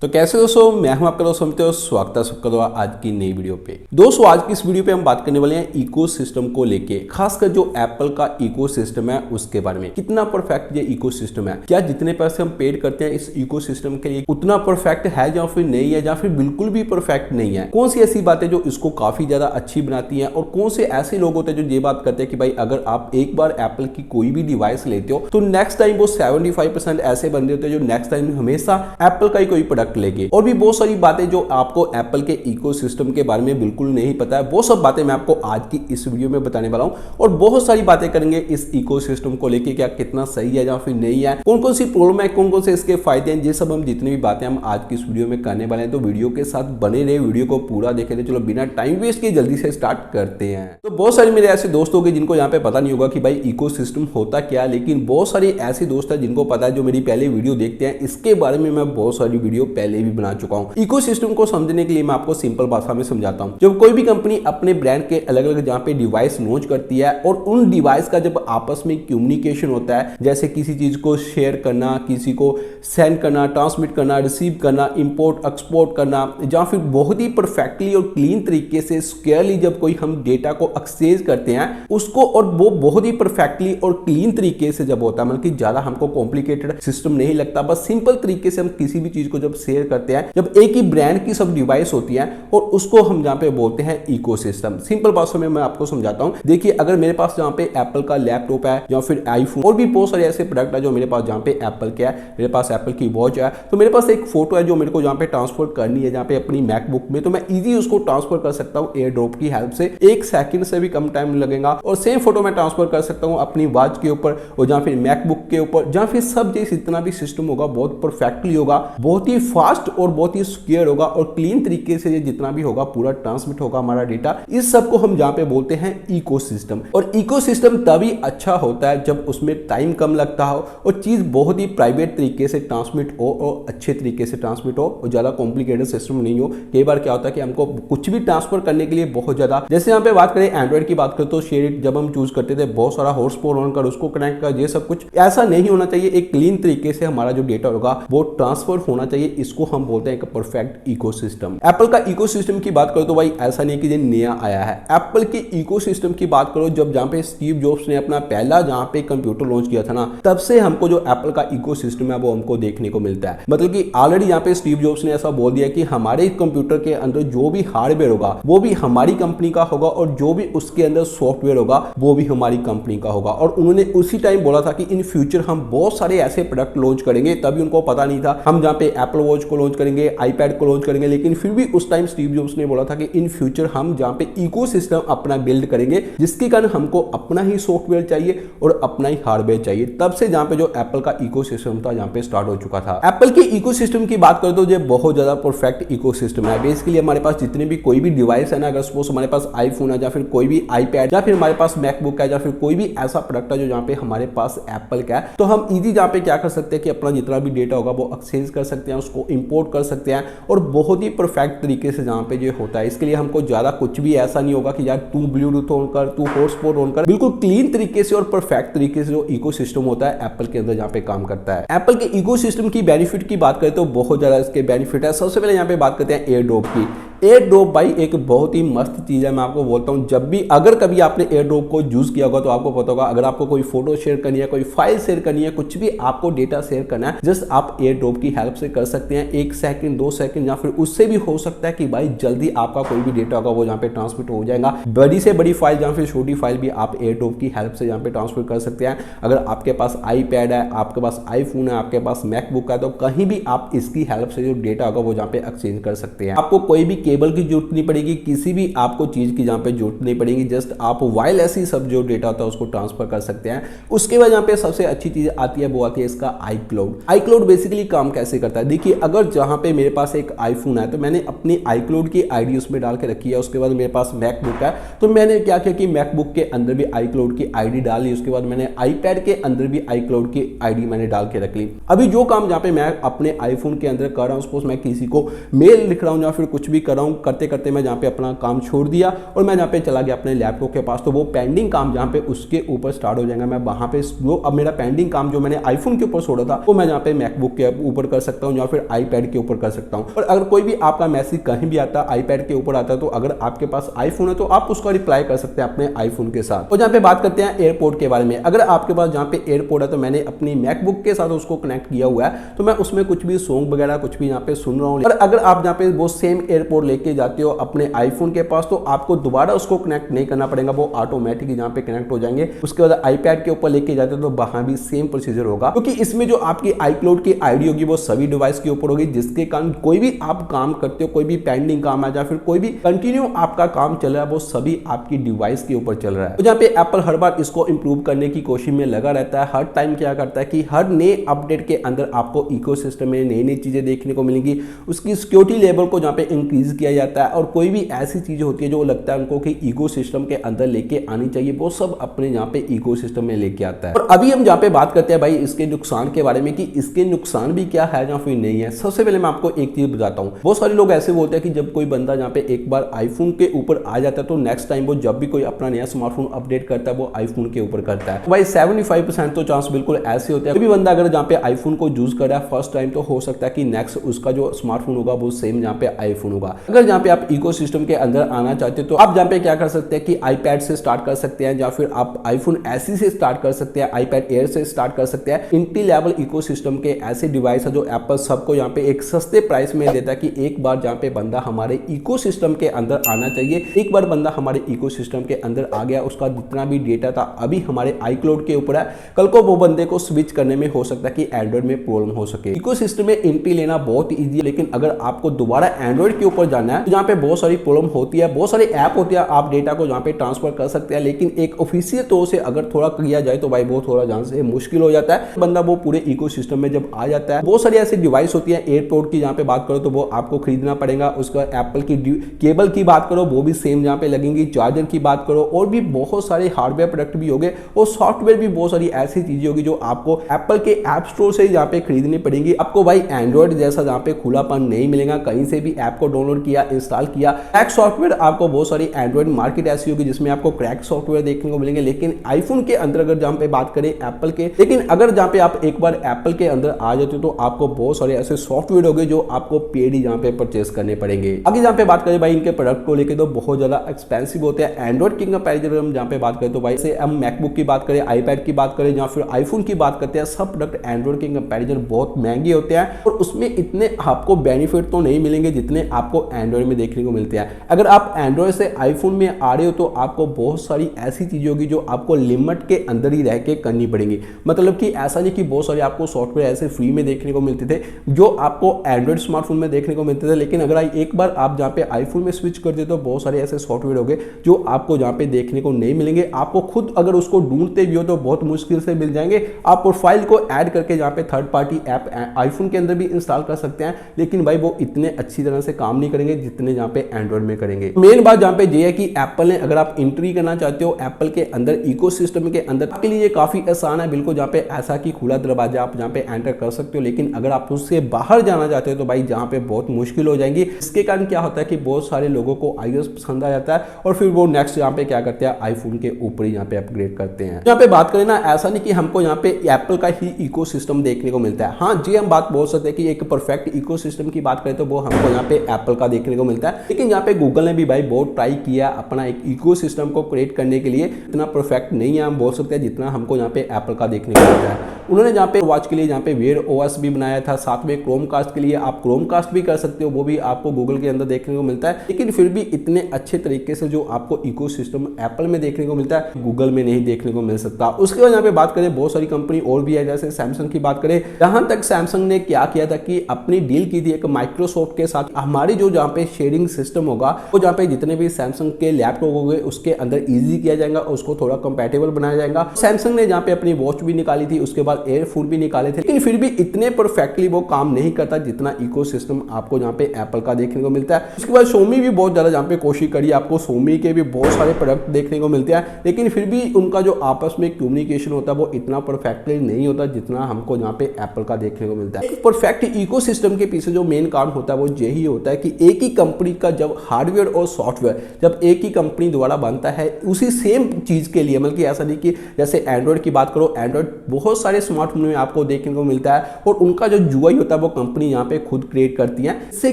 तो कैसे दोस्तों, मैं हूं आपका दोस्त अमित और स्वागत है सबका आज की नई वीडियो पे। दोस्तों आज की इस वीडियो पे हम बात करने वाले हैं इकोसिस्टम को लेके, खासकर जो एप्पल का इकोसिस्टम है उसके बारे में। कितना परफेक्ट ये इकोसिस्टम है, क्या जितने पैसे हम पेड करते हैं इस इकोसिस्टम के लिए उतना परफेक्ट है या फिर नहीं है, या फिर बिल्कुल भी परफेक्ट नहीं है। कौन सी ऐसी बातें जो इसको काफी ज्यादा अच्छी बनाती है, और कौन से ऐसे लोग होते हैं जो ये बात करते हैं कि भाई अगर आप एक बार एप्पल की कोई भी डिवाइस लेते हो तो नेक्स्ट टाइम वो 75% ऐसे बंदे होते हैं जो नेक्स्ट टाइम हमेशा एप्पल का ही कोई प्रोडक्ट लेके। और भी बहुत सारी बातें जो आपको एप्पल के इकोसिस्टम के बारे में बिल्कुल नहीं पता है, वो सब बातें मैं आपको आज की इस वीडियो में बताने वाला हूं। और बहुत सारी बातें करेंगे इस इकोसिस्टम को लेके, क्या कितना सही है या फिर नहीं है, कौन कौन सी प्रॉब्लम है, कौन कौन से इसके फायदे हैं, ये सब हम जितनी भी बातें हम आज की इस वीडियो में करने वाले हैं। तो वीडियो के साथ बने रहे, वीडियो को पूरा देखे रहे। चलो बिना टाइम वेस्ट किए जल्दी से स्टार्ट करते हैं। तो बहुत सारे मेरे ऐसे दोस्त होंगे जिनको यहाँ पे पता नहीं होगा कि भाई इकोसिस्टम होता क्या, लेकिन बहुत सारे ऐसे दोस्त हैं जिनको पता है, जो मेरी पहले वीडियो देखते हैं। इसके बारे में मैं बहुत सारी वीडियो पहले भी बना चुका हूं। इकोसिस्टम को समझने के लिए मैं आपको सिंपल भाषा में समझाता हूं। जब कोई भी कंपनी अपने ब्रांड के अलग अलग जहां पे डिवाइस लॉन्च करती है, और उन डिवाइस का जब आपस में कम्युनिकेशन होता है, जैसे किसी चीज को शेयर करना, किसी को सेंड करना, ट्रांसमिट करना, रिसीव करना, इंपोर्ट एक्सपोर्ट करना, या फिर बहुत ही परफेक्टली और क्लीन तरीके से सिक्योरली जब कोई हम डेटा को एक्सेस करते हैं उसको, और वो बहुत ही परफेक्टली और क्लीन तरीके से जब होता है, मतलब कि ज्यादा हमको कॉम्प्लिकेटेड सिस्टम नहीं लगता, बस सिंपल तरीके से हम किसी भी चीज को जब शेयर करते हैं, जब एक ही ब्रांड की सब डिवाइस होती है, और उसको हम जहां पे बोलते हैं इकोसिस्टम। सिंपल भाषा में मैं आपको समझाता हूं। देखिए, अगर मेरे पास जहां पे एप्पल का लैपटॉप है या फिर आईफोन, और भी बहुत सारे ऐसे प्रोडक्ट है जो मेरे पास जहां पे एप्पल के है, मेरे पास एप्पल की वॉच है, तो मेरे पास एक फोटो है जो मेरे को जहां पे ट्रांसफर करनी है, जहां पे अपनी मैकबुक में, तो मैं इजी उसको ट्रांसफर कर सकता हूं एयर ड्रॉप की हेल्प से। 1 सेकंड से भी कम टाइम लगेगा, और सेम फोटो मैं ट्रांसफर कर सकता हूं अपनी वॉच के ऊपर, और जहां फिर मैकबुक के ऊपर, जहां फिर सब जैसे जितना भी सिस्टम होगा बहुत परफेक्टली होगा, बहुत ही फास्ट और बहुत ही सिक्योर होगा, और क्लीन तरीके से ये जितना भी होगा पूरा ट्रांसमिट होगा हमारा डेटा। इस सब को हम जहां पे बोलते हैं इकोसिस्टम। और इकोसिस्टम तभी अच्छा होता है जब उसमें टाइम कम लगता हो, और चीज बहुत ही प्राइवेट तरीके से ट्रांसमिट हो, और अच्छे तरीके से ट्रांसमिट हो, और ज्यादा कॉम्प्लिकेटेड सिस्टम नहीं हो। कई बार क्या होता है कि हमको कुछ भी ट्रांसफर करने के लिए बहुत ज्यादा, जैसे यहाँ पे बात करें एंड्रॉइड की बात करें तो शेयर इट जब हम चूज करते थे, बहुत सारा हॉटस्पॉट ऑन कर उसको कनेक्ट कर, ये सब कुछ ऐसा नहीं होना चाहिए। एक क्लीन तरीके से हमारा जो डेटा होगा वो ट्रांसफर होना चाहिए। इसको हम बोलते हैं एक परफेक्ट इकोसिस्टम। एप्पल का इकोसिस्टम की बात करो तो भाई ऐसा नहीं कि ये नया आया है। एप्पल के इकोसिस्टम की बात करो, जब जहां पे स्टीव जॉब्स ने अपना पहला जहां पे कंप्यूटर लॉन्च किया था ना, तब से हमको जो एप्पल का इकोसिस्टम है वो हमको देखने को मिलता है। मतलब कि ऑलरेडी यहाँ पे स्टीव जॉब्स ने ऐसा बोल दिया कि हमारे कंप्यूटर के अंदर जो भी हार्डवेयर होगा वो भी हमारी कंपनी का होगा, और जो भी उसके अंदर सॉफ्टवेयर होगा वो भी हमारी कंपनी का होगा। और उन्होंने उसी टाइम बोला था कि इन फ्यूचर हम बहुत सारे ऐसे प्रोडक्ट लॉन्च करेंगे। तभी उनको पता नहीं था हम जहां पे एप्पल वॉच को लॉन्च करेंगे, आईपैड को लॉन्च करेंगे, लेकिन फिर भी उस टाइम स्टीव जॉब्स ने बोला था कि इन फ्यूचर हम जहां पे इकोसिस्टम अपना बिल्ड करेंगे, जिसके कारण हमको अपना ही सॉफ्टवेयर चाहिए और अपना ही हार्डवेयर चाहिए। तब से जहां पे जो एप्पल का इकोसिस्टम था जहां पे स्टार्ट हो चुका था। एप्पल के इकोसिस्टम की बात करें तो ये बहुत ज्यादा परफेक्ट इकोसिस्टम है। बेसिकली हमारे पास जितने भी कोई भी डिवाइस है ना, अगर सपोज हमारे पास आईफोन है, या फिर कोई भी आईपैड, या फिर हमारे पास मैकबुक है, या फिर कोई भी ऐसा प्रोडक्ट है जो जहां पे हमारे पास एप्पल का है, तो हम इजी जहां पे क्या कर सकते हैं कि अपना जितना भी डेटा होगा वो एक्सेस कर सकते हैं, उसको इंपोर्ट कर सकते हैं, और बहुत ही परफेक्ट तरीके से जहां पे ये होता है। इसके लिए हमको ज्यादा कुछ भी ऐसा नहीं होगा कि यार तू ब्लूटूथ ऑन कर, तू हॉटस्पॉट ऑन कर। बिल्कुल क्लीन तरीके से और परफेक्ट तरीके से जो इकोसिस्टम होता है एप्पल के अंदर जहां पे काम करता है। एप्पल के इकोसिस्टम की बेनिफिट की बात करें तो बहुत ज्यादा इसके बेनिफिट है। सबसे पहले यहाँ पे बात करते हैं एयर ड्रॉप की। एयर ड्रॉप भाई एक बहुत ही मस्त चीज है। मैं आपको बोलता हूं, जब भी अगर कभी आपने एयर ड्रॉप को यूज किया होगा तो आपको पता होगा, अगर आपको कोई फोटो शेयर करनी है, कोई फाइल शेयर करनी है, कुछ भी आपको डेटा शेयर करना है, जस्ट आप एयर ड्रॉप की हेल्प से कर सकते हैं। 1 सेकंड 2 सेकंड या फिर उससे भी हो सकता है कि भाई जल्दी आपका कोई भी डेटा होगा वो जहां पे ट्रांसमिट हो जाएगा। बड़ी से बड़ी फाइल या फिर छोटी फाइल भी आप एयर ड्रॉप की हेल्प से जहां पे ट्रांसफर कर सकते हैं। अगर आपके पास आईपैड है, आपके पास आईफोन है, आपके पास मैकबुक है, तो कहीं भी आप इसकी हेल्प से जो डेटा होगा वो जहां पे एक्सचेंज कर सकते हैं। आपको कोई भी केबल की जरूरत नहीं पड़ेगी, किसी भी आपको चीज की जहां पे जरूरत नहीं पड़ेगी। जस्ट आप वायरलेस ही सब जो डेटा होता है उसको ट्रांसफर कर सकते हैं। उसके बाद यहाँ पे सबसे अच्छी चीज आती है, वो आती है इसका आईक्लाउड। आईक्लाउड बेसिकली काम कैसे करता है, देखिए अगर जहां पे मेरे पास एक आईफोन है तो मैंने अपनी आईक्लाउड की आईडी उसमें डाल के रखी है। उसके बाद मेरे पास मैकबुक है तो मैंने क्या किया कि मैकबुक के अंदर भी आईक्लाउड की आईडी डाल ली। उसके बाद मैंने आईपैड के अंदर भी आईक्लाउड की आईडी मैंने डाल के रख ली। अभी जो काम जहां पे मैं अपने आईफोन के अंदर कर रहा हूं, सपोज मैं किसी को मेल लिख रहा हूं या फिर कुछ भी कर रहा हूँ, करते करते मैं जहाँ पे अपना काम छोड़ दिया और मैं जहाँ पे चला गया अपने लैपटॉप के पास, तो वो पेंडिंग काम जहाँ पे उसके ऊपर स्टार्ट हो जाएगा। मैं वहाँ पे जो अब मेरा पेंडिंग काम जो मैंने आईफोन के ऊपर छोड़ा था वो मैं जहाँ पे मैकबुक के ऊपर कर सकता हूँ या फिर आईपैड के ऊपर कर सकता हूँ। और अगर कोई भी आपका मैसेज कहीं भी आता है आईपैड के ऊपर आता है, तो अगर आपके पास आईफोन है तो आप उसका रिप्लाई कर सकते हैं अपने आईफोन के साथ। और जहाँ पे बात करते हैं एयरपोर्ट के बारे में, अगर आपके पास जहाँ पे एयरपोर्ट है तो मैंने अपनी मैकबुक के साथ उसको कनेक्ट किया हुआ है, तो मैं उसमें कुछ भी सॉन्ग वगैरह कुछ भी यहाँ पे सुन रहा हूँ। और अगर आप जहाँ पे वो सेम एयरपोर्ट लेके जाते हो अपने आईफोन के पास, तो आपको दोबारा उसको कनेक्ट नहीं करना पड़ेगा, वो ऑटोमेटिकली जहाँ पे कनेक्ट हो जाएंगे। उसके बाद आईपैड के ऊपर लेके जाते हो तो वहां भी सेम प्रोसीजर होगा, क्योंकि इसमें जो आपकी आईक्लाउड की आईडी होगी वो सभी डिवाइस के ऊपर होगी, जिसके कारण कोई भी आप काम करते हो, कोई भी पेंडिंग काम है या फिर कोई भी कंटिन्यू आपका काम चल रहा है, वो सभी आपकी डिवाइस के ऊपर चल रहा है। तो जहाँ पे एप्पल हर बार इसको इंप्रूव करने की कोशिश में लगा रहता है, हर टाइम क्या करता है कि हर नए अपडेट के अंदर आपको इकोसिस्टम में नई नई चीजें देखने को मिलेंगी, उसकी सिक्योरिटी लेवल को जहाँ पे इंक्रीज किया जाता है, और कोई भी ऐसी चीज होती है जो लगता है उनको कि इकोसिस्टम के अंदर लेके आनी चाहिए, वो सब अपने यहाँ पे इकोसिस्टम में लेके आता है। और अभी हम जहाँ पे बात करते हैं भाई इसके नुकसान के बारे में कि इसके नुकसान भी क्या है या फिर नहीं है। सबसे पहले मैं आपको एक चीज बताता हूँ, बहुत सारे लोग ऐसे बोलते हैं कि जब कोई बंदा जहाँ पे एक बार आईफोन के ऊपर आ जाता है तो नेक्स्ट टाइम वो जब भी कोई अपना नया स्मार्टफोन अपडेट करता है वो आईफोन के ऊपर करता है। तो भाई 75% तो चांस बिल्कुल ऐसे होते हैं। कोई भी बंदा अगर जहाँ पे आईफोन को यूज कर रहा है फर्स्ट टाइम, तो हो सकता है कि नेक्स्ट उसका जो स्मार्टफोन होगा वो सेम जहाँ पे आईफोन होगा। अगर जहाँ पे आप इकोसिस्टम के अंदर आना चाहते हो तो आप जहाँ पे क्या कर सकते हैं कि आईपैड से स्टार्ट कर सकते हैं, या फिर आप आईफोन एसई से स्टार्ट कर सकते हैं, आईपैड एयर से स्टार्ट कर सकते हैं। इंटी लेवल इकोसिस्टम के ऐसे डिवाइस है जो एप्पल सबको यहाँ पे एक सस्ते प्राइस में देता है कि एक बार जहाँ पे बंदा हमारे इकोसिस्टम के अंदर आना चाहिए। एक बार बंदा हमारे इकोसिस्टम के अंदर आ गया, उसका जितना भी डेटा था अभी हमारे आईक्लाउड के ऊपर है, कल को वो बंदे को स्विच करने में हो सकता है कि एंड्रॉइड में प्रॉब्लम हो सके। इकोसिस्टम में एंट्री लेना बहुत ईजी है, लेकिन अगर आपको दोबारा एंड्रॉइड के ऊपर जाना है तो जहाँ पे बहुत सारी प्रॉब्लम होती है, बहुत सारी ऐप होती है, आप डेटा को जहाँ पे ट्रांसफर कर सकते हैं, लेकिन एक ऑफिशियल तौर से अगर थोड़ा किया जाए तो भाई वो थोड़ा जान से मुश्किल हो जाता है। बंदा वो पूरे इकोसिस्टम में जब आ जाता है, बहुत सारी ऐसी डिवाइस होती है। एयरपोर्ट की जहाँ पे बात करो तो वो आपको खरीदना पड़ेगा। उसका एप्पल की केबल की बात करो वो भी सेम जहाँ पे लगेंगी। चार्जर की बात करो और भी बहुत सारे हार्डवेयर प्रोडक्ट भी होंगे, और सॉफ्टवेयर भी बहुत सारी ऐसी चीजें होगी जो आपको एप्पल के ऐप स्टोर से जहाँ पे खरीदनी पड़ेगी। आपको भाई एंड्रॉइड जैसा जहाँ पे खुलापन नहीं मिलेगा, कहीं से भी ऐप को डाउनलोड किया इंस्टॉल किया। क्रैक सॉफ्टवेयर आपको बहुत सारी एंड्रॉइड मार्केट ऐसी होगी जिसमें आपको क्रैक सॉफ्टवेयर देखने को मिलेंगे, लेकिन आईफोन के अंदर अगर जहाँ पे बात करें एप्पल के, लेकिन अगर जहाँ पे आप एक बार एप्पल के अंदर आ जाते हो तो आपको बहुत सारे ऐसे सॉफ्टवेयर होंगे जो आपको पेड ही जहाँ पे परचेस करने पड़ेंगे। आगे जहाँ पे बात करें भाई इनके प्रोडक्ट को लेकर तो बहुत ज्यादा एक्सपेंसिव होते हैं एंड्रॉइड की कंपैरिजन हम जहाँ पे बात करें तो भाई से हम मैकबुक की बात करें, आईपैड की बात करें या फिर आईफोन की बात करते हैं, सब प्रोडक्ट एंड्रॉइड के कंपैरिजन बहुत महंगे होते हैं और उसमें इतने आपको बेनिफिट तो नहीं मिलेंगे जितने आपको एंड्रॉइड में देखने को मिलते हैं। अगर आप एंड्रॉइड से आईफोन में आ रहे हो तो आपको बहुत सारी ऐसी चीजें होगी जो आपको लिमिट के अंदर ही रह के करनी पड़ेंगी। मतलब कि ऐसा नहीं कि बहुत सारे आपको सॉफ्टवेयर ऐसे फ्री में देखने को मिलते थे जो आपको एंड्रॉइड स्मार्टफोन में देखने को मिलते थे, लेकिन अगर एक बार आप जहाँ पे आईफोन में स्विच कर देते हो बहुत सारे ऐसे सॉफ्टवेयर होंगे जो आपको जहाँ पे देखने को नहीं मिलेंगे। आपको खुद अगर उसको ढूंढते भी हो तो बहुत मुश्किल से मिल जाएंगे। आप प्रोफाइल को ऐड करके जहाँ पे थर्ड पार्टी ऐप आईफोन के अंदर भी इंस्टॉल कर सकते हैं, लेकिन भाई वो इतने अच्छी तरह से काम नहीं करेंगे जितने जहाँ पे एंड्रॉइड में करेंगे। मेन बात जहाँ पे ये है कि एप्पल ने अगर आप एंट्री करना चाहते हो एप्पल के अंदर इकोसिस्टम के अंदर, आपके लिए काफी आसान है बिल्कुल, जहाँ पे ऐसा कि खुला दरवाजा आप जहाँ पे एंटर कर सकते हो। लेकिन अगर आप उससे बाहर जाना चाहते हो तो भाई जहाँ पे बहुत मुश्किल हो जाएंगी। इसके कारण क्या होता है कि बहुत सारे लोगों को iOS पसंद आ जाता है और फिर वो नेक्स्ट यहाँ पे क्या करते हैं आईफोन के ऊपर ही यहाँ पे अपग्रेड करते हैं। यहाँ पे बात करें ना, ऐसा नहीं कि हमको यहाँ पे एप्पल का ही इकोसिस्टम देखने को मिलता है। हाँ जी, हम बात बोल सकते हैं कि एक परफेक्ट इकोसिस्टम की बात करें तो वो हमको यहाँ पे एप्पल का देखने को मिलता है, लेकिन यहाँ पे गूगल ने भी भाई बहुत ट्राई किया अपना एक इकोसिस्टम को क्रिएट करने के लिए। इतना परफेक्ट नहीं है हम बोल सकते हैं जितना हमको यहाँ पे एप्पल का देखने को मिलता है। उन्होंने जहाँ पे वॉच के लिए जहाँ पे वेयर ओएस भी बनाया था, साथ में क्रोमकास्ट के लिए आप क्रोमकास्ट भी कर सकते हो, वो भी आपको गूगल के अंदर देखने को मिलता है। लेकिन फिर भी इतने अच्छे तरीके से जो आपको इकोसिस्टम एप्पल में देखने को मिलता है गूगल में नहीं देखने को मिल सकता। उसके बाद यहाँ पे बात करें बहुत सारी कंपनी और भी है, जैसे सैमसंग की बात करें, जहां तक सैमसंग ने क्या किया था कि अपनी डील की थी एक माइक्रोसॉफ्ट के साथ, हमारी जो जहाँ पे शेयरिंग सिस्टम होगा वो जहाँ पे जितने भी सैमसंग के लैपटॉप होंगे उसके अंदर इजी किया जाएगा, उसको थोड़ा कंपैटिबल बनाया जाएगा। सैमसंग ने जहाँ पे अपनी वॉच भी निकाली थी, उसके बाद एयरफोन भी निकाले थे, लेकिन फिर भी इतने परफेक्टली वो काम नहीं करता जितना इकोसिस्टम आपको जहाँ पे एप्पल का देखने को मिलता है। उसके बाद Xiaomi भी बहुत ज्यादा जहाँ पे कोशिश करी, आपको Xiaomi के भी बहुत सारे प्रोडक्ट देखने को मिलते हैं, लेकिन फिर भी उनका जो आपस में कम्युनिकेशन होता है वो इतना परफेक्टली नहीं होता जितना हमको यहाँ पे एप्पल का देखने को मिलता है। एक परफेक्ट इकोसिस्टम के पीछे जो मेन कारण होता है वो यही होता है कि एक ही कंपनी का जब हार्डवेयर और सॉफ्टवेयर जब एक ही कंपनी द्वारा बनता है उसी सेम चीज़ के लिए, मतलब कि ऐसा नहीं कि जैसे एंड्रॉयड की बात करो, एंड्रॉयड बहुत सारे स्मार्टफोन में आपको देखने को मिलता है और उनका जो यूआई होता है वो कंपनी यहाँ पे खुद क्रिएट करती है। इससे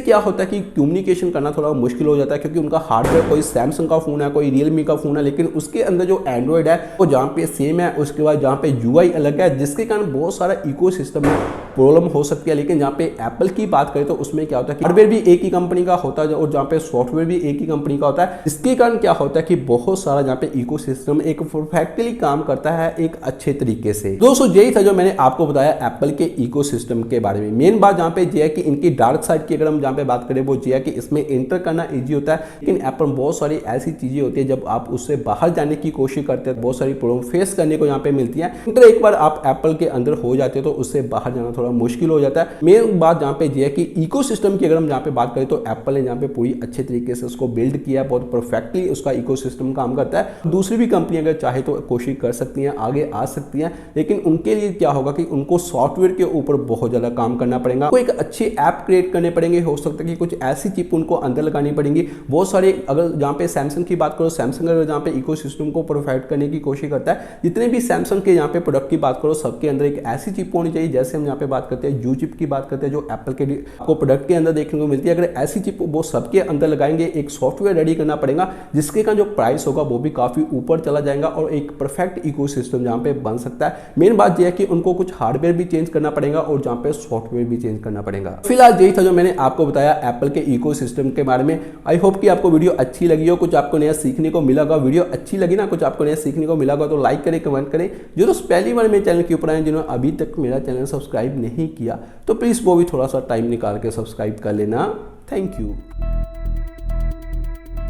क्या होता है कि कम्युनिकेशन करना थोड़ा मुश्किल हो जाता है, क्योंकि उनका हार्डवेयर कोई सैमसंग का फोन है, कोई रियलमी का फोन है, लेकिन उसके अंदर जो एंड्रॉयड है वो जहाँ पे सेम है, उसके बाद जहाँ पे यूआई अलग है, जिसके कारण बहुत सारा इकोसिस्टम में प्रॉब्लम हो सकती है। लेकिन जहाँ पे एप्पल की बात करें तो उसमें क्या होता है कि हार्डवेयर भी एक ही कंपनी का होता है और जहाँ पे सॉफ्टवेयर भी एक ही कंपनी का होता है। इसके कारण क्या होता है कि बहुत सारा जहाँ पे इकोसिस्टम एक परफेक्टली काम करता है एक अच्छे तरीके से। दोस्तों यही था जो मैंने आपको बताया एप्पल के इकोसिस्टम के बारे में। मेन बात जहाँ पे ये है कि इनकी डार्क साइड की अगर हम जहाँ पे बात करें वो ये है कि इसमें एंटर करना ईजी होता है, लेकिन एप्पल में बहुत सारी ऐसी चीजें होती है जब आप उससे बाहर जाने की कोशिश करते हैं बहुत सारी प्रॉब्लम फेस करने को यहाँ पे मिलती है। तो एक बार आप एप्पल के अंदर हो जाते हो तो उससे बाहर जाना थोड़ा मुश्किल हो जाता है। मेन बात जहाँ पे ये है कि इकोसिस्टम की अगर हम जहाँ पे बात करें तो एप्पल ने जहाँ पे पूरी अच्छे तरीके से उसको बिल्ड किया, बहुत परफेक्टली उसका इकोसिस्टम काम करता है। दूसरी भी कंपनी अगर चाहे तो कोशिश कर सकती हैं, आगे आ सकती हैं, लेकिन उनके लिए क्या होगा कि उनको सॉफ्टवेयर के ऊपर बहुत ज़्यादा काम करना पड़ेगा, कोई एक अच्छी ऐप क्रिएट करने पड़ेंगे, हो सकता है कि कुछ ऐसी चिप उनको अंदर लगानी पड़ेंगी। बहुत सारे अगर जहाँ पे सैमसंग की बात करो, सैमसंग अगर जहाँ पे इकोसिस्टम को परफेक्ट करने की कोशिश करता है, जितने भी सैमसंग के यहाँ पे प्रोडक्ट की बात करो सबके अंदर एक ऐसी चिप होनी चाहिए, जैसे हम यहाँ पे बात करते हैं यू चिप की बात करते हैं जो एप्पल के आपको प्रोडक्ट के अंदर देखने को मिलती है। अगर ऐसी चिप वो सबके अंदर लगाएंगे, एक सॉफ्टवेयर रेडी करना पड़ेगा जिसके का जो प्राइस होगा वो भी काफी ऊपर चला जाएगा और एक परफेक्ट इकोसिस्टम जहाँ पे बन सकता है। मेन बात यह है कि उनको कुछ हार्डवेयर भी चेंज करना पड़ेगा और जहाँ पे सॉफ्टवेयर भी चेंज करना पड़ेगा। फिलहाल यही था जो मैंने आपको बताया एप्पल के इकोसिस्टम के बारे में। आई होप कि आपको वीडियो अच्छी लगी हो, कुछ आपको नया सीखने को मिला होगा। वीडियो अच्छी लगी ना, कुछ आपको नया सीखने को मिला होगा तो लाइक करें, कमेंट करें। जो दोस्त पहली बार मेरे चैनल के ऊपर आए, जिन्होंने अभी तक मेरा चैनल सब्सक्राइब नहीं किया तो प्लीज़ वो भी थोड़ा सा टाइम निकाल के सब्सक्राइब कर लेना। Thank you.